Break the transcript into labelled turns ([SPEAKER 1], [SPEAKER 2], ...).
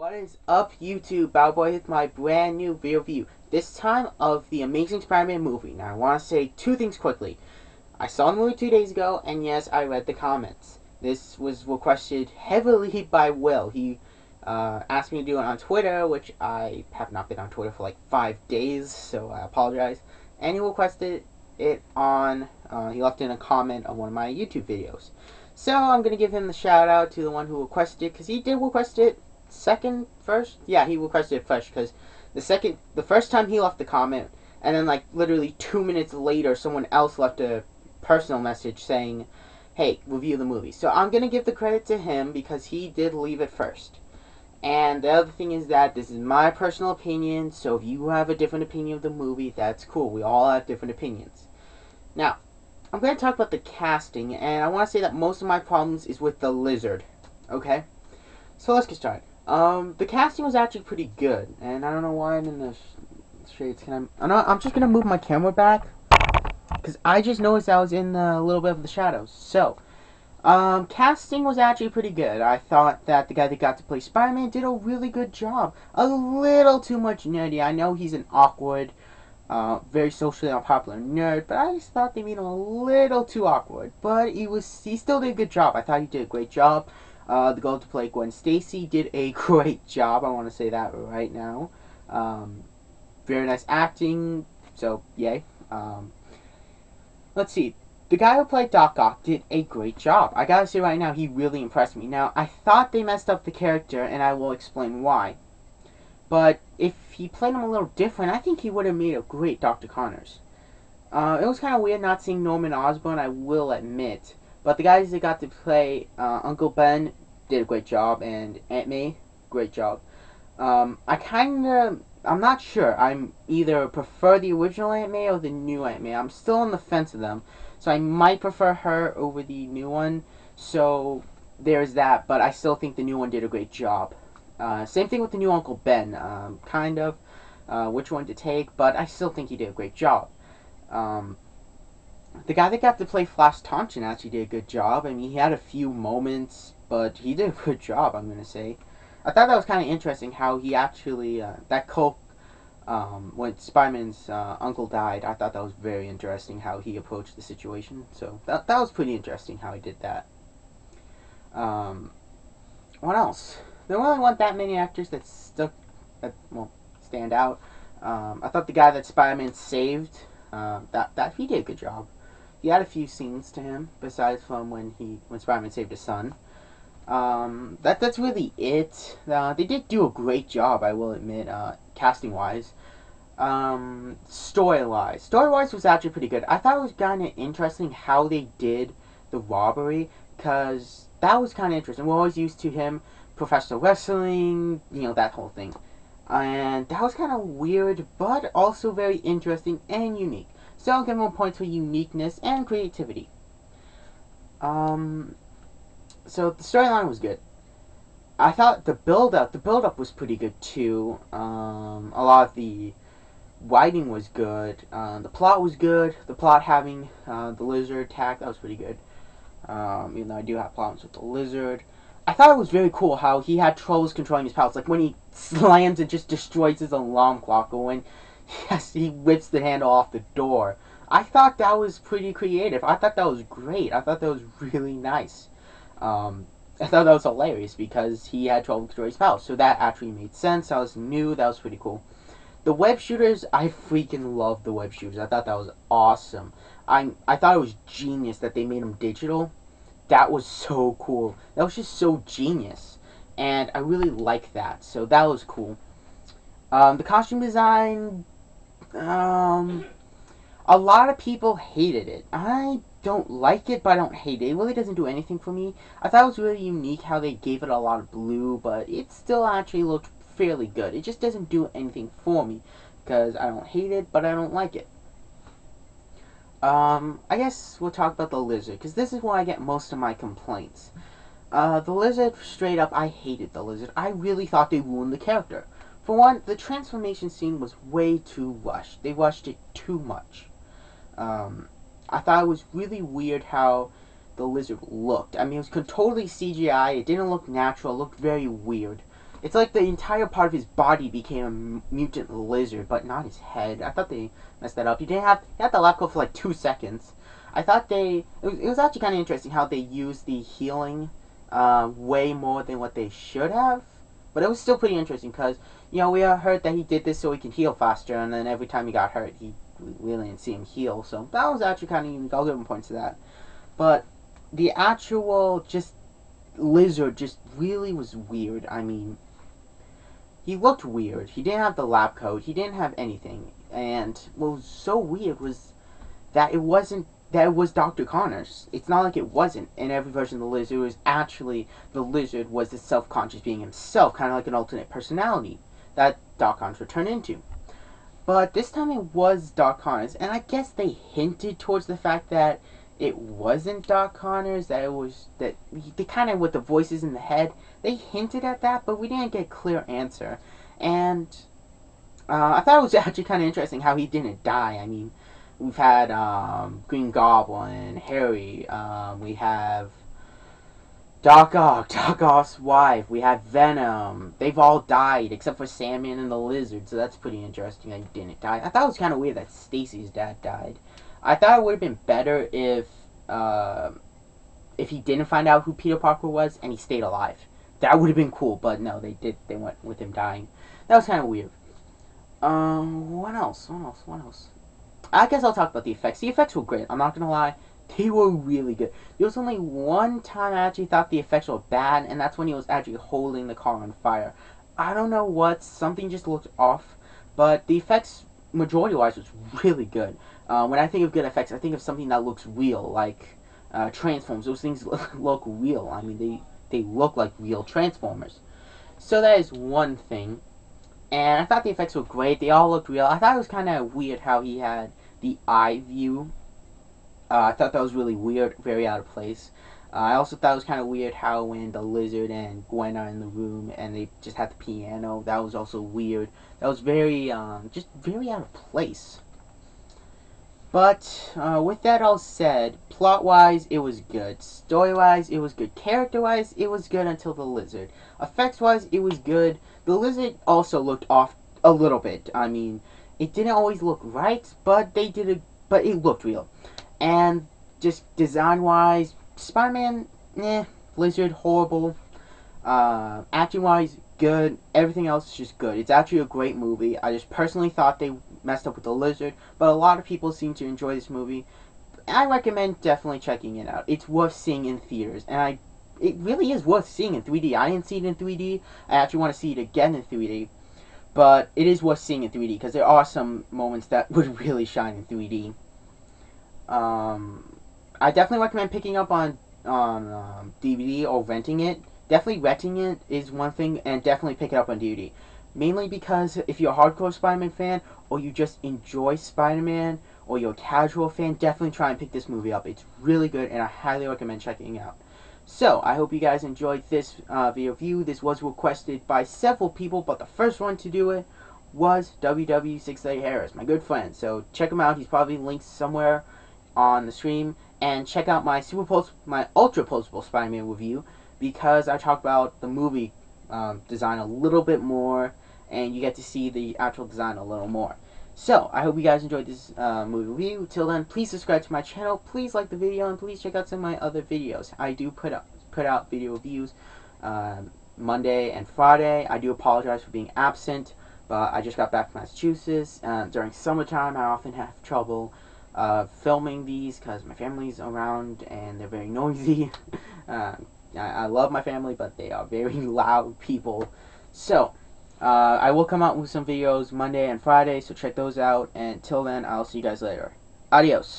[SPEAKER 1] What is up, YouTube? Bowboy with my brand new review. This time of the Amazing Spider-Man movie. Now, I want to say two things quickly. I saw the movie 2 days ago, and yes, I read the comments. This was requested heavily by Will. He asked me to do it on Twitter, which I have not been on Twitter for like 5 days, so I apologize. And he requested it on, he left in a comment on one of my YouTube videos. So I'm going to give him the shout out to the one who requested it, because he did request it first. Yeah, he requested it first, because the first time he left the comment, and then like literally 2 minutes later, someone else left a personal message saying, hey, review the movie. So I'm going to give the credit to him because he did leave it first. And the other thing is that this is my personal opinion, so if you have a different opinion of the movie, that's cool. We all have different opinions. Now, I'm going to talk about the casting, and I want to say that most of my problems is with the Lizard. Okay? So let's get started. The casting was actually pretty good, and I don't know why I'm in the shades. I'm just gonna move my camera back, because I just noticed I was in a little bit of the shadows. So, casting was actually pretty good. I thought that the guy that got to play Spider-Man did a really good job. A little too much nerdy. I know he's an awkward, very socially unpopular nerd, but I just thought they made him a little too awkward. But he still did a good job. I thought he did a great job. The girl to play Gwen Stacy did a great job. I want to say that right now. Very nice acting, so yay. Let's see. The guy who played Doc Ock did a great job. I gotta say right now, he really impressed me. Now, I thought they messed up the character, and I will explain why. But if he played him a little different, I think he would have made a great Dr. Connors. It was kind of weird not seeing Norman Osborn, I will admit. But the guys that got to play Uncle Ben did a great job, and Aunt May, great job. I'm not sure. I'm either prefer the original Aunt May or the new Aunt May. I'm still on the fence of them, so I might prefer her over the new one. So there's that, but I still think the new one did a great job. Same thing with the new Uncle Ben. Kind of which one to take, but I still think he did a great job. The guy that got to play Flash Thompson actually did a good job. I mean, he had a few moments, but he did a good job, I'm going to say. I thought that was kind of interesting how he actually, that Coke, when Spider-Man's uncle died, I thought that was very interesting how he approached the situation. So that was pretty interesting how he did that. What else? There weren't that many actors that stand out. I thought the guy that Spider-Man saved, that he did a good job. He had a few scenes to him besides from when Spider-Man saved his son. That's really it. They did do a great job, I will admit, casting wise. Story wise was actually pretty good. I thought it was kind of interesting how they did the robbery, because that was kind of interesting. We're always used to him professional wrestling, that whole thing. And that was kind of weird, but also very interesting and unique. So I'll give him points for uniqueness and creativity. So the storyline was good. I thought the build-up was pretty good too. A lot of the writing was good. The plot was good. The plot having the lizard attack, that was pretty good. Even though I do have problems with the lizard. I thought it was very cool how he had troubles controlling his powers. Like when he slams and just destroys his alarm clock, or when he rips the handle off the door. I thought that was pretty creative. I thought that was great. I thought that was really nice. I thought that was hilarious because he had trouble controlling his powers. So that actually made sense. That was new. That was pretty cool. The web shooters, I freaking love the web shooters. I thought that was awesome. I thought it was genius that they made them digital. That was so cool. That was just so genius. And I really like that. So that was cool. The costume design, a lot of people hated it. I don't like it, but I don't hate it. It really doesn't do anything for me. I thought it was really unique how they gave it a lot of blue, but it still actually looked fairly good. It just doesn't do anything for me, because I don't hate it, but I don't like it. I guess we'll talk about the lizard, because this is where I get most of my complaints. The lizard, straight up, I hated the lizard. I really thought they ruined the character. For one, the transformation scene was way too rushed. They rushed it too much. I thought it was really weird how the lizard looked. I mean, it was totally CGI. It didn't look natural. It looked very weird. It's like the entire part of his body became a mutant lizard, but not his head. I thought they messed that up. He had the lab coat for like 2 seconds. I thought it was actually kind of interesting how they used the healing way more than what they should have. But it was still pretty interesting because, we heard that he did this so he can heal faster, and then every time he got hurt, we really didn't see him heal. So that was actually kind of unique. I'll give him points to that. But the actual just lizard just really was weird. I mean, he looked weird. He didn't have the lab coat. He didn't have anything. And what was so weird was that it was Dr. Connors. It's not like it wasn't in every version of the lizard. It was actually the lizard was the self-conscious being himself, kind of like an alternate personality that Doc Connors would turn into. But this time it was Doc Connors, and I guess they hinted towards the fact that it wasn't Doc Connors, that it was, that they kind of, with the voices in the head, they hinted at that, but we didn't get a clear answer. And I thought it was actually kind of interesting how he didn't die. I mean, we've had Green Goblin, Harry, we have Doc Ock, Doc Ock's wife, we have Venom. They've all died except for Sandman and the Lizard, so that's pretty interesting that he didn't die. I thought it was kind of weird that Stacy's dad died. I thought it would have been better if he didn't find out who Peter Parker was and he stayed alive. That would have been cool, but no, they went with him dying. That was kind of weird. What else? I guess I'll talk about the effects. The effects were great, I'm not gonna lie. They were really good. There was only one time I actually thought the effects were bad, and that's when he was actually holding the car on fire. I don't know what, something just looked off, but the effects, majority-wise, was really good. When I think of good effects, I think of something that looks real, like Transformers. Those things look real. I mean, they look like real Transformers. So that is one thing. And I thought the effects were great. They all looked real. I thought it was kind of weird how he had the eye view. I thought that was really weird, very out of place. I also thought it was kind of weird how when the Lizard and Gwen are in the room and they just had the piano, that was also weird. That was very, just very out of place. But with that all said, plot-wise, it was good. Story-wise, it was good. Character-wise, it was good until the Lizard. Effects-wise, it was good. The Lizard also looked off a little bit. I mean, it didn't always look right, but but it looked real. And just design-wise, Spider-Man, Lizard, horrible. Action-wise, good. Everything else is just good. It's actually a great movie. I just personally thought they messed up with the Lizard, but a lot of people seem to enjoy this movie. I recommend definitely checking it out. It's worth seeing in theaters, and it really is worth seeing in 3D. I didn't see it in 3D. I actually want to see it again in 3D, but it is worth seeing in 3D because there are some moments that would really shine in 3D. I definitely recommend picking up on DVD or renting it. Definitely renting it is one thing, and definitely pick it up on DVD. Mainly because if you're a hardcore Spider-Man fan, or you just enjoy Spider-Man, or you're a casual fan, definitely try and pick this movie up. It's really good, and I highly recommend checking it out. So, I hope you guys enjoyed this video review. This was requested by several people, but the first one to do it was WW6A Harris, my good friend. So, check him out. He's probably linked somewhere on the stream. And check out my Ultra Postable Spider-Man review, because I talk about the movie design a little bit more, and you get to see the actual design a little more. So, I hope you guys enjoyed this movie review. Till then, please subscribe to my channel, please like the video, and please check out some of my other videos. I do put out video reviews Monday and Friday. I do apologize for being absent, but I just got back from Massachusetts. During summertime, I often have trouble filming these because my family's around and they're very noisy. I love my family, but they are very loud people. So, I will come out with some videos Monday and Friday, so check those out. And till then, I'll see you guys later. Adios.